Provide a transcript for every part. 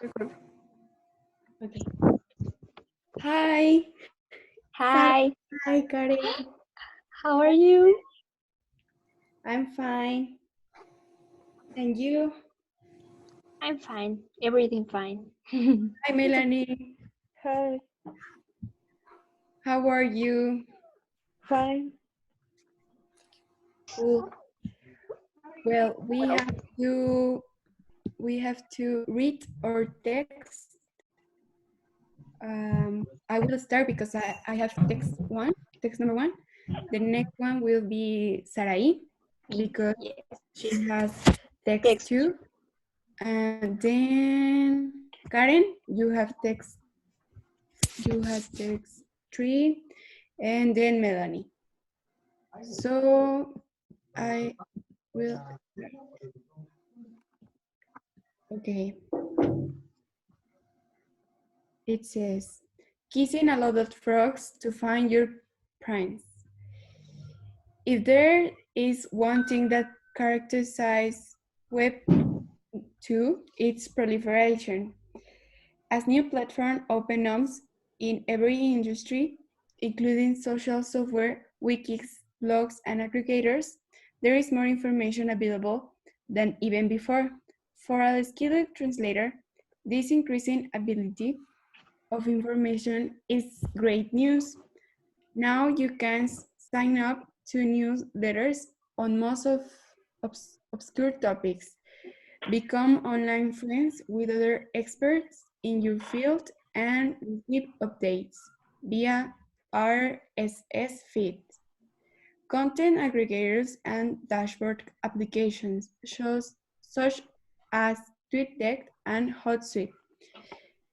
Okay. Hi. Sara. Hi, Hi, Karen. how are you? I'm fine. And you? I'm fine, everything fine. Hi, Melanie. Hi, How are you? fine. Cool. Well, we have to read our text. I will start because I have text number one. The next one will be Sarai because Yes, she has text text. two. And then Karen, you have text three, and then Melanie. So I will. Okay. It says, kissing a lot of frogs to find your prince. If there is one thing that characterizes Web 2, it's proliferation. As new platforms open up in every industry, including social software, wikis, blogs, and aggregators, there is more information available than even before. For a skilled translator, this increasing ability of information is great news. Now you can sign up to newsletters on most of obscure topics, become online friends with other experts in your field, and receive updates via RSS feed. Content aggregators and dashboard applications such as TweetDeck and HotSuite.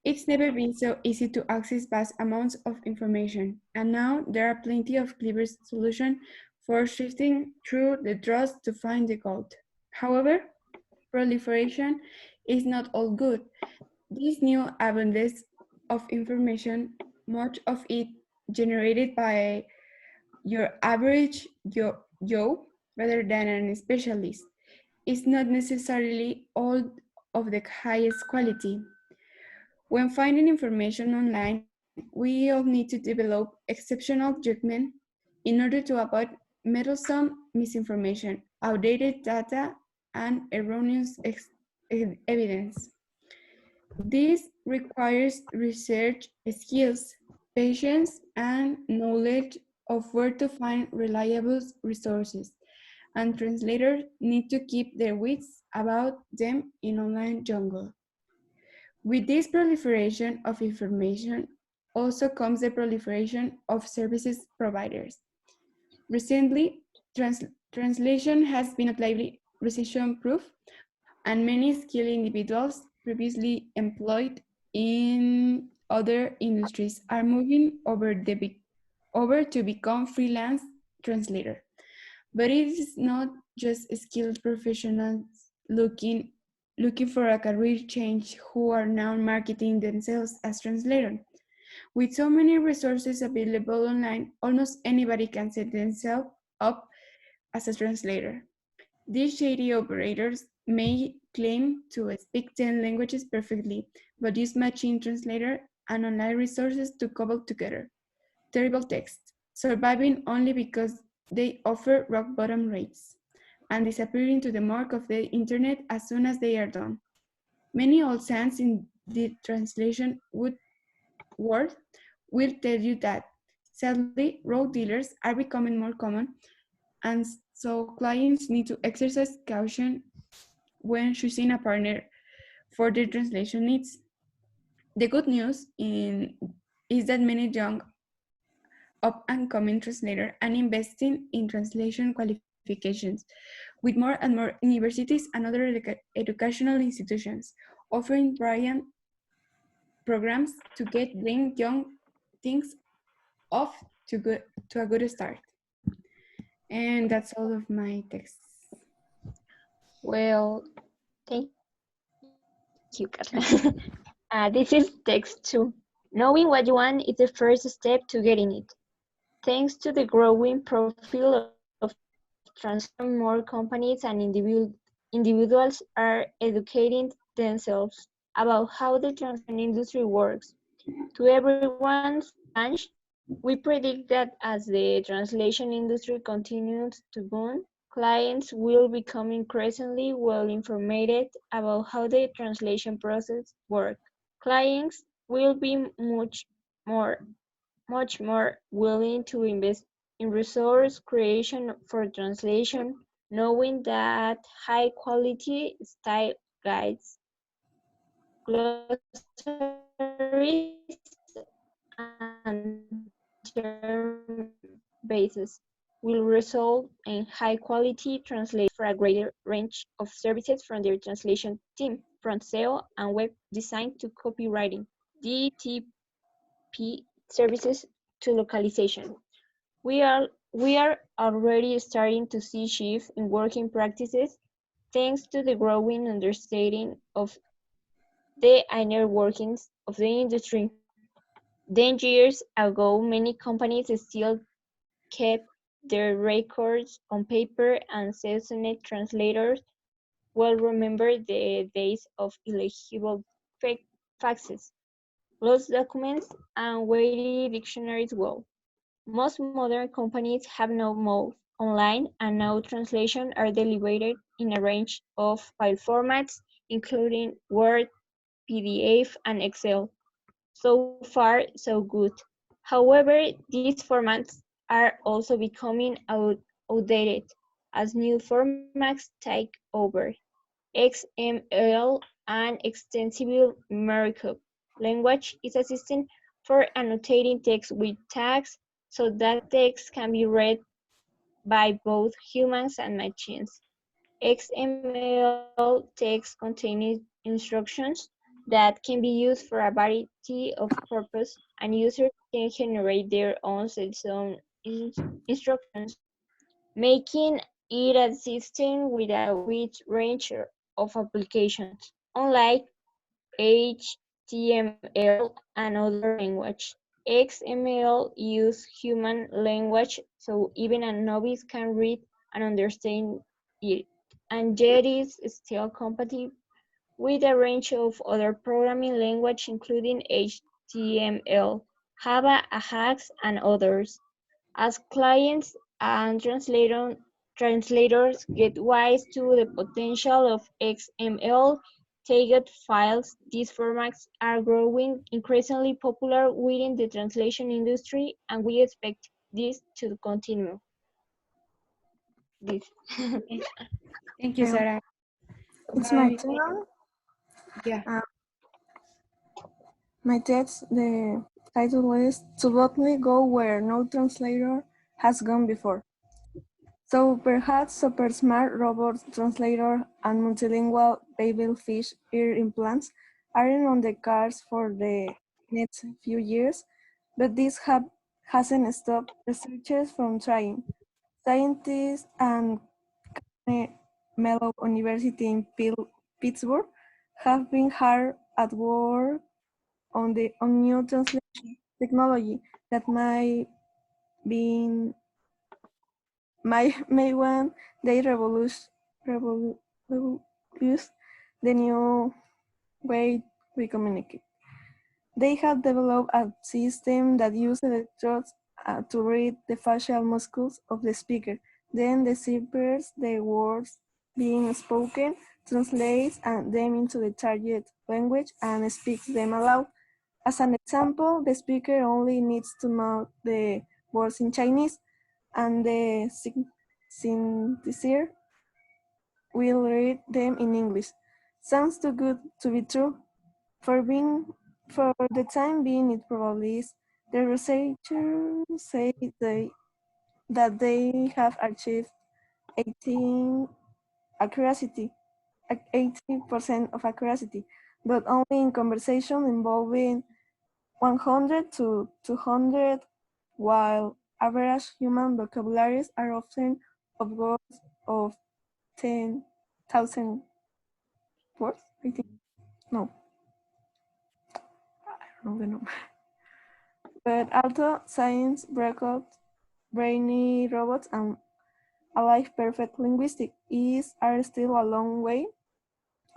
It's never been so easy to access vast amounts of information, and now there are plenty of clever solutions for shifting through the dross to find the gold. However, proliferation is not all good. This new abundance of information, much of it generated by your average Joe rather than an specialist, is not necessarily all of the highest quality. When finding information online, we all need to develop exceptional judgment in order to avoid meddlesome misinformation, outdated data, and erroneous evidence. This requires research skills, patience, and knowledge of where to find reliable resources, and translators need to keep their wits about them in online jungle. With this proliferation of information also comes the proliferation of services providers. Recently, translation has been applied recession-proof, and many skilled individuals previously employed in other industries are moving over to become freelance translator. But it is not just skilled professionals looking for a career change who are now marketing themselves as translators. With so many resources available online, almost anybody can set themselves up as a translator. These shady operators may claim to speak 10 languages perfectly, but use machine translator and online resources to cobble together terrible text, surviving only because they offer rock bottom rates, and disappearing to the mark of the internet as soon as they are done. Many old sands in the translation world will tell you that. Sadly, road dealers are becoming more common, and so clients need to exercise caution when choosing a partner for their translation needs. The good news is that many young up and coming translator and investing in translation qualifications, with more and more universities and other educational institutions offering brilliant programs to bring young things off to a good start. And that's all of my texts. Well, thank you, Carla. This is text two. Knowing what you want is the first step to getting it. Thanks to the growing profile of translators, more companies and individuals are educating themselves. about how the translation industry works. To everyone's challenge, we predict that as the translation industry continues to boom, clients will become increasingly well informed about how the translation process works. Clients will be more much more willing to invest in resource creation for translation, knowing that high quality style guides, glossaries, and term bases will result in high quality translation for a greater range of services from their translation team, from SEO and web design to copywriting, DTP services to localization. We are already starting to see shift in working practices thanks to the growing understanding of the inner workings of the industry. Then years ago, many companies still kept their records on paper and seasoned translators will remember the days of illegible faxes, lost documents, and weighty dictionaries well. Most modern companies have now moved online and now translations are delivered in a range of file formats, including Word, PDF, and Excel. So far, so good. However, these formats are also becoming outdated as new formats take over. XML and Extensible Markup language is a system for annotating text with tags so that text can be read by both humans and machines. XML text contains instructions that can be used for a variety of purposes, and users can generate their own set of instructions, making it a system with a wide range of applications. Unlike HTML and other language, XML uses human language, so even a novice can read and understand it, and yet is still compatible with a range of other programming languages including HTML, Java, Ajax, and others. As clients and translators get wise to the potential of XML tagged files, these formats are growing increasingly popular within the translation industry, and we expect this to continue. This. Thank you, Um, Sarah. it's my Why? turn. Yeah. My text, the title is To Boldly Go Where No Translator Has Gone Before. So perhaps super smart robot translator and multilingual baby fish ear implants aren't on the cards for the next few years, but this hasn't stopped researchers from trying. Scientists and Mellon University in Pittsburgh have been hard at work on new translation technology that be may one day revolutionize the new way we communicate. They have developed a system that uses electrodes to read the facial muscles of the speaker. Then deciphers the words being spoken, translates them into the target language, and speaks them aloud. As an example, the speaker only needs to know the words in Chinese, and the synthesizer will read them in English. Sounds too good to be true. For for the time being, it probably is. The researchers say that they have achieved 18 accuracy, 80% of accuracy, but only in conversation involving 100 to 200, while average human vocabularies are often of words of 10,000 words. I think no, I don't know the number. But although science breakout brainy robots and alive perfect linguistic is are still a long way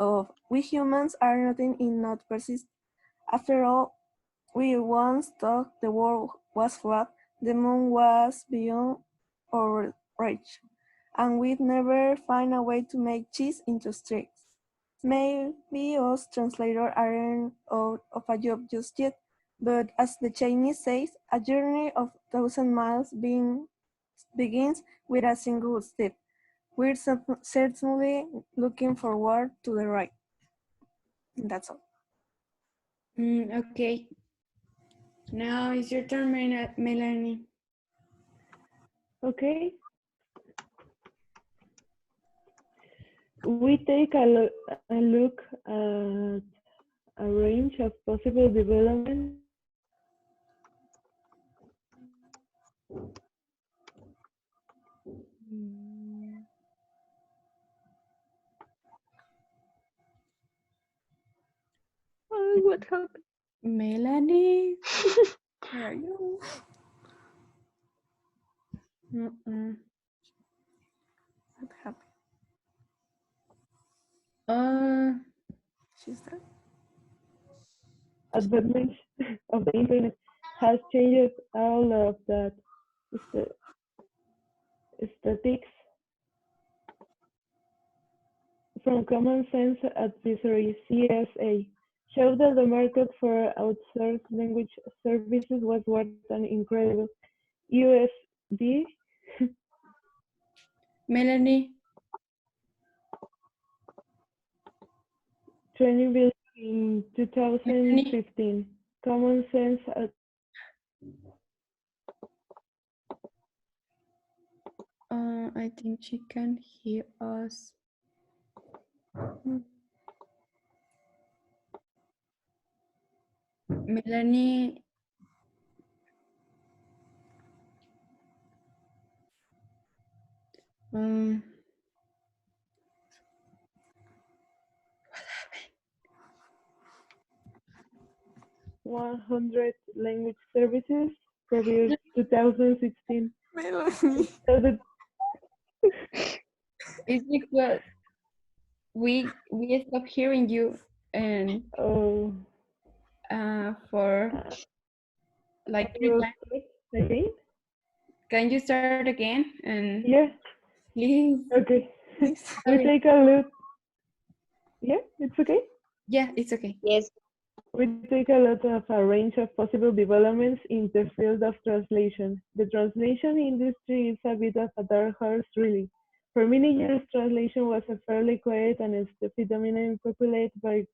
of we humans are nothing in not persist. After all, we once thought the world was flat, the moon was beyond our reach, and we'd never find a way to make cheese into sticks. Maybe us translators aren't out of a job just yet, but as the Chinese says, a journey of 1,000 miles begins with a single step. We're certainly looking forward to the ride. That's all. Okay. Now it's your turn, Melanie. Okay. We take a look at a range of possible developments. Oh, what happened? Melanie, where are you? What happened? She's there. Advancement of the internet has changed all of that. Statistics from Common Sense Advisory (CSA) show that the market for outsourced language services was worth an incredible USD Melanie, 20 billion in 2015. Common Sense I think she can hear us. Melanie, um, 100 language services produced 2016. Melanie. So the it's because we stopped hearing you, and oh, for like 3 will times. start again? Can you start again? And Yeah. please. Okay. We Sorry. take a look. Yeah, it's okay. Yeah, it's okay. Yes. We take a look of a range of possible developments in the field of translation. The translation industry is a bit of a dark horse, really. For many years, translation was a fairly quiet and stupid domain populated by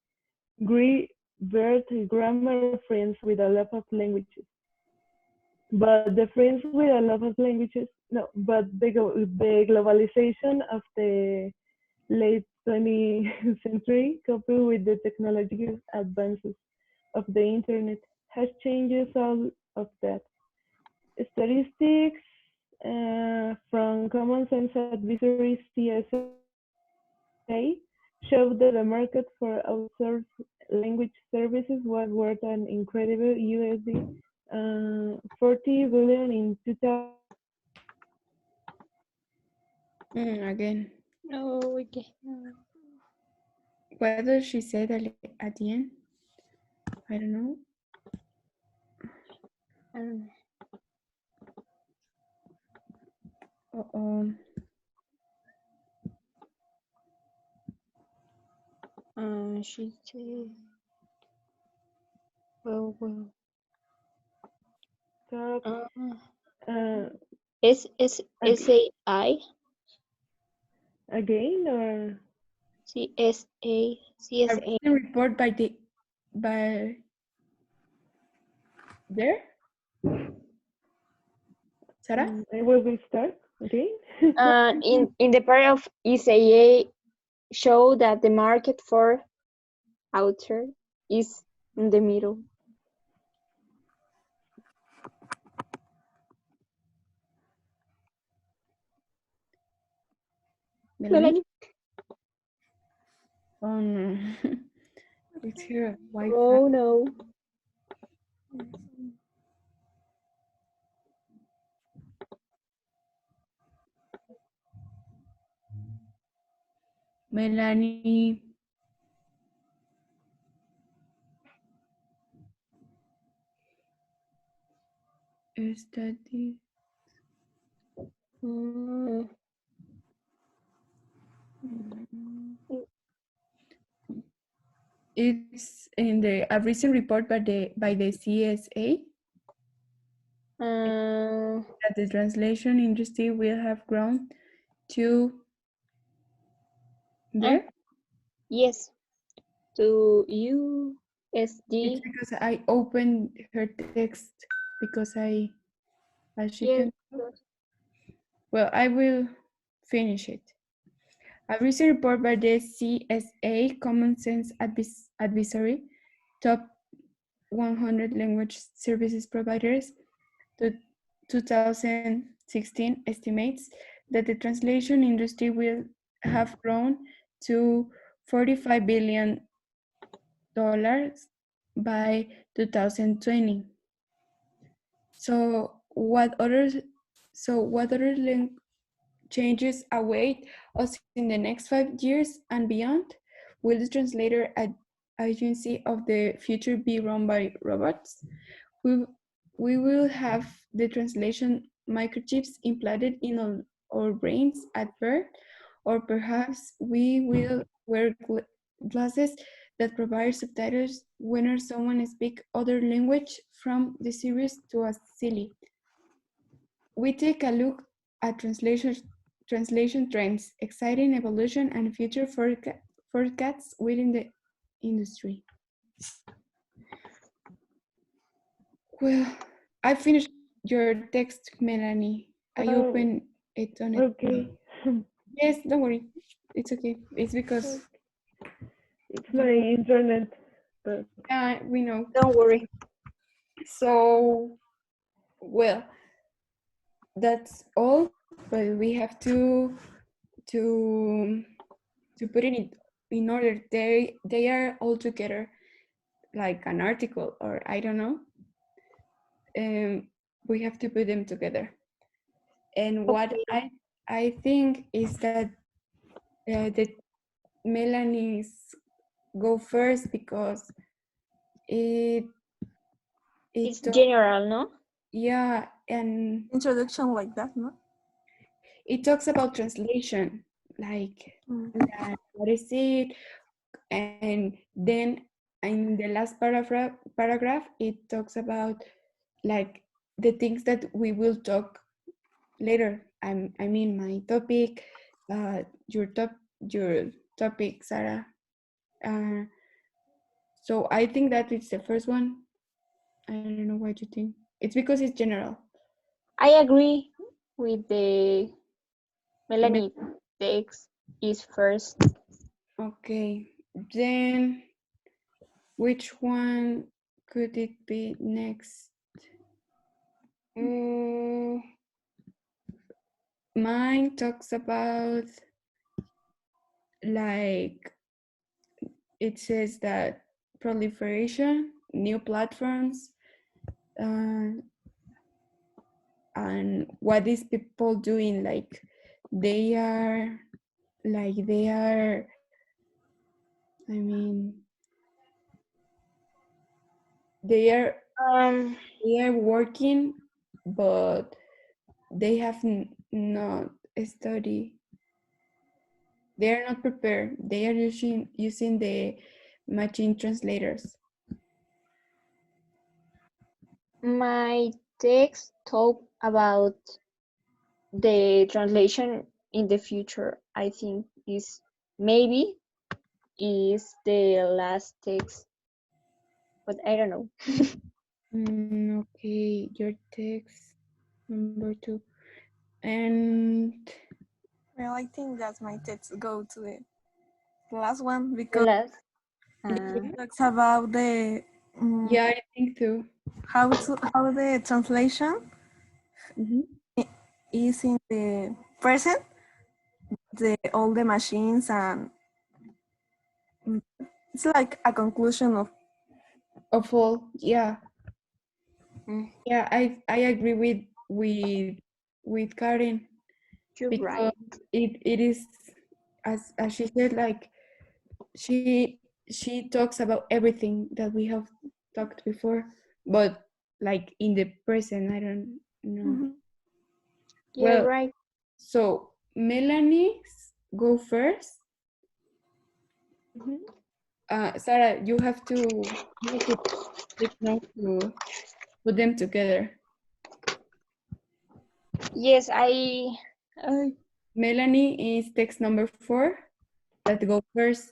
bird grammar friends with a love of languages. But the friends with a love of languages, no, but the globalization of the late 20th century, coupled with the technological advances of the internet, has changed all of that. Statistics from Common Sense Advisory CSA show that the market for outsourced language services was worth an incredible USD 40 billion in 2000. Again. No, okay. What does she say at the end? I don't know. Uh-oh. She said, well. Top, Uh, uh, SAI, again or CSA, A CSA. recent report by there? Sarah? I will restart again. In the part of SAA show that the market for outer is in the middle. Melanie? Oh no. It's her Wi-Fi. Oh no. Melanie. study. Mm, It's in a recent report by the CSA um, that the translation industry will have grown to there. yes, to It's USD. because I opened her text because as she Yes. can. Well, I will finish it. A recent report by the CSA Common Sense Advisory top 100 language services providers to 2016 estimates that the translation industry will have grown to $45 billion by 2020. So what other changes await us in the next 5 years and beyond? Will the translator agency of the future be run by robots? We will have the translation microchips implanted in our brains at birth, or perhaps we will wear glasses that provide subtitles whenever someone speaks other language from the serious to a silly. We take a look at translation trends, exciting evolution, and future forecasts within the industry. Well, I finished your text, Melanie. I Oh, opened it on it. okay. Yes, don't worry. It's okay. It's because It's my internet. But we know. Don't worry. So, well, that's all. But we have to put it in order. They are all together, like an article, or I don't know. We have to put them together. And what I think is that the Melanie's go first because it It's talks, general, no? yeah, and Introduction like that, no? it talks about translation, like what is it, and then in the last paragraph it talks about like the things that we will talk later. I mean my topic, your topic, Sarah. Uh, so I think that it's the first one. I don't know what you think. It's because it's general. I agree with the Melanie text is first. Okay, then which one could it be next? Mm, mine talks about like it says that proliferation, new platforms, uh, and what these people doing. Like they are, they are. I mean, they are Um, they are working, but they have not studied. They are not prepared. They are using the machine translators. my text talk about the translation in the future. I think is maybe is the last text, but I don't know. Okay, your text number 2, and Well, I think that's my text go to the last one The because last. it talks about the yeah, I think too. how the translation Mhm. is in the present, all the machines, and it's like a conclusion of Of all, yeah, Mm, yeah, I agree with Karen you're because right. it is as she said, like she talks about everything that we have talked before, but like in the present. I don't know. Mhm. Yeah, Well, right. so Melanie, go first. Mhm. Sarah, you have to take note to put them together. Yes, I Melanie is text number 4 that go first.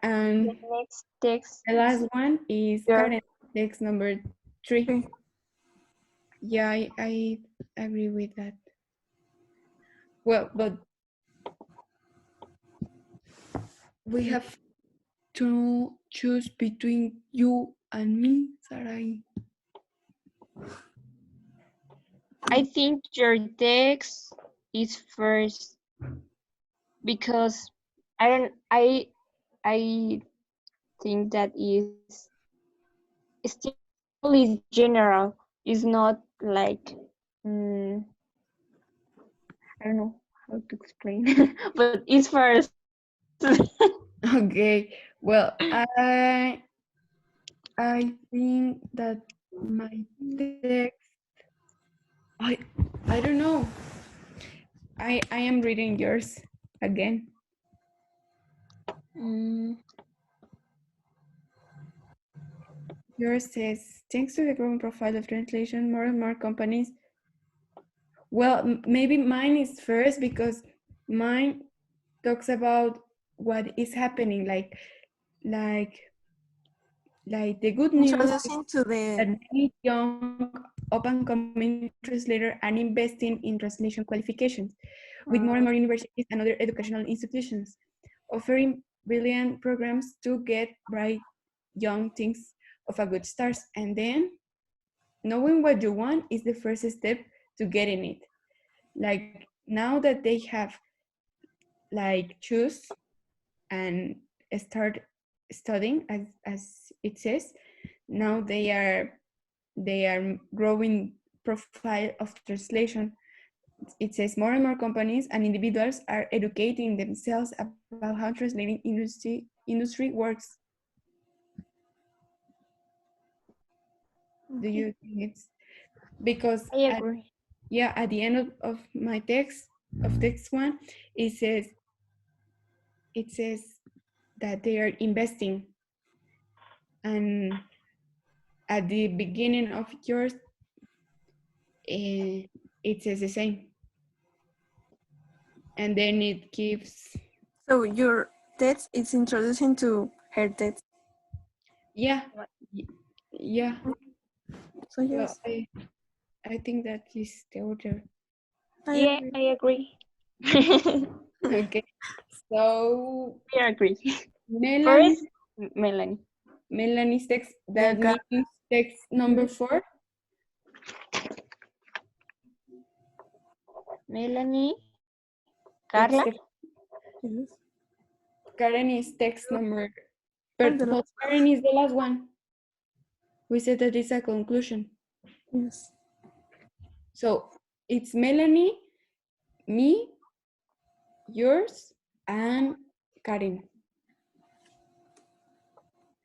And the next text the last one is your Karen, text number 3. Okay. Yeah, I agree with that. Well, but we have to choose between you and me, Sarai. I think your text is first because I think that is still is general. It's not like I don't know how to explain, but it's first. Okay. Well, I think that my text. I I don't know. I am reading yours again. Mm, Yours says, thanks to the growing profile of translation, more and more companies. Well, maybe mine is first because mine talks about what is happening, like the good news is Introducing to that the many young up and coming translator are investing in translation qualifications with more and more universities and other educational institutions offering brilliant programs to get bright young things of a good start. And then knowing what you want is the first step to getting it. Like now that they have like choose and start studying as it says, now they are growing profile of translation. It says more and more companies and individuals are educating themselves about how translating industry works. Do you think it's because I agree. at the end of my text one, it says that they are investing, and at the beginning of yours, it says the same, and then it gives so your text is introducing to her text. yeah yeah. So Well, yes, I think that is the order. I Yeah, agree. I agree. We Okay, so agree. Melanie First, Melanie. Melanie's text, that Then means text number 4. Melanie. It's Carla. yes. Karen is text number, And the but last, Karen is the last one. We said that it's a conclusion. yes. So it's Melanie, me, yours, and Karen.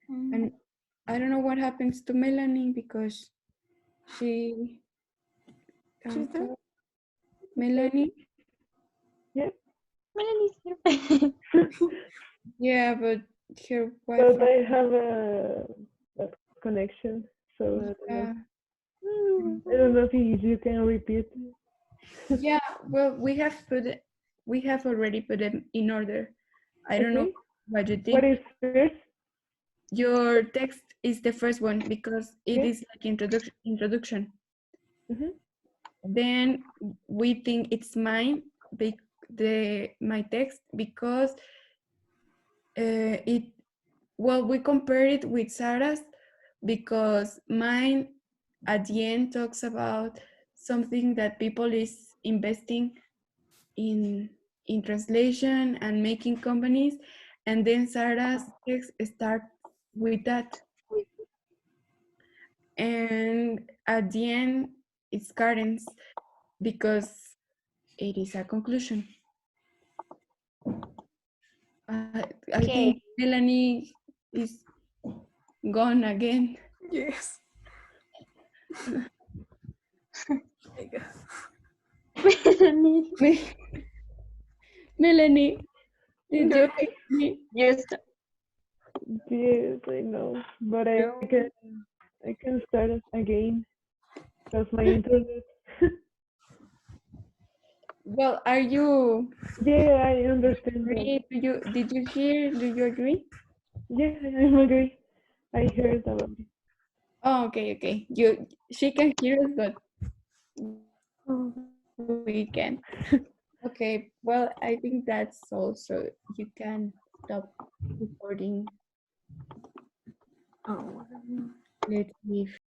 And I don't know what happens to Melanie because she She's can't there? talk. Melanie, Yeah. Melanie's here. yeah, but her But Wi-Fi. I have a connection, so I don't know. Yeah, I don't know if you can repeat. yeah. Well, we have already put them in order. I don't know Okay. what you What think. is first? Your text is the first one because it Yeah. is like introduction. Mm-hmm. Then we think it's mine, my text, because it well, we compare it with Sarah's because mine at the end talks about something that people is investing in translation and making companies, and then Sarah's text start with that, and at the end it's Karen's because it is a conclusion. I Okay. think Melanie is gone again. Yes. My God. Melanie, did you Good. hear me? Just Yes, I know, but no. I can start it again because my internet. Well, are you Yeah, I understand that. agree? Did you hear? Do you agree? Yeah, I agree. I heard about it. Oh, okay, okay. She can hear us, but we can. Okay. Well, I think that's all. So you can stop recording. Oh. Let's leave.